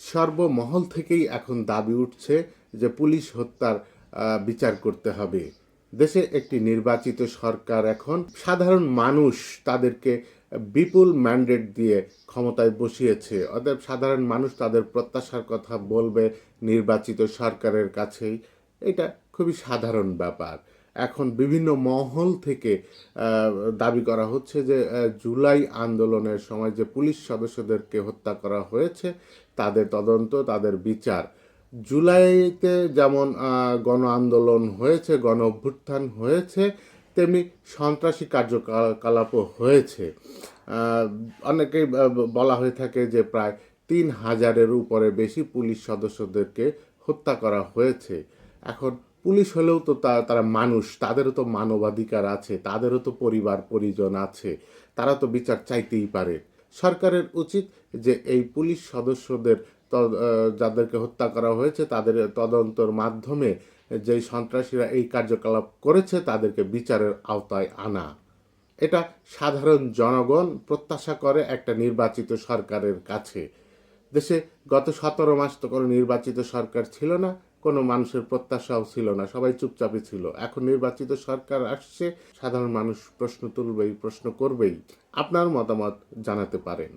সর্বমহল থেকেই এখন দাবি উঠছে যে পুলিশ হত্যার বিচার করতে হবে। দেশে একটি নির্বাচিত সরকার, এখন সাধারণ মানুষ তাদেরকে বিপুল ম্যান্ডেট দিয়ে ক্ষমতায় বসিয়েছে। অতএব সাধারণ মানুষ তাদের প্রত্যাশার কথা বলবে নির্বাচিত সরকারের কাছেই। এটা খুবই সাধারণ ব্যাপার। এখন বিভিন্ন মহল থেকে দাবি করা হচ্ছে যে জুলাই আন্দোলনের সময় যে পুলিশ সদস্যদেরকে হত্যা করা হয়েছে তাদের তদন্ত, তাদের বিচার। জুলাইতে যেমন গণ আন্দোলন হয়েছে, গণ অভ্যুত্থান হয়েছে, তেমনি সন্ত্রাসী কার্যকলাপও হয়েছে। অনেকেই বলা হয়ে থাকে যে প্রায় 3,000-এর উপরে বেশি পুলিশ সদস্যদেরকে হত্যা করা হয়েছে। এখন পুলিশ হলেও তো তারা মানুষ, তাদেরও তো মানবাধিকার আছে, তাদেরও তো পরিবার পরিজন আছে, তারা তো বিচার চাইতেই পারে। সরকারের উচিত যে এই পুলিশ সদস্যদের যাদেরকে হত্যা করা হয়েছে তাদের তদন্তর মাধ্যমে যেই সন্ত্রাসীরা এই কার্যকলাপ করেছে তাদেরকে বিচারের আওতায় আনা। এটা সাধারণ জনগণ প্রত্যাশা করে একটা নির্বাচিত সরকারের কাছে। দেশে গত 17 মাস তো কোনো নির্বাচিত সরকার ছিল না, কোনো মানুষের প্রত্যাশাও ছিল না, সবাই চুপচাপই ছিল। এখন নির্বাচিত সরকার আসছে, সাধারণ মানুষ প্রশ্ন তুলবেই, প্রশ্ন করবেই। আপনার মতামত জানাতে পারেন।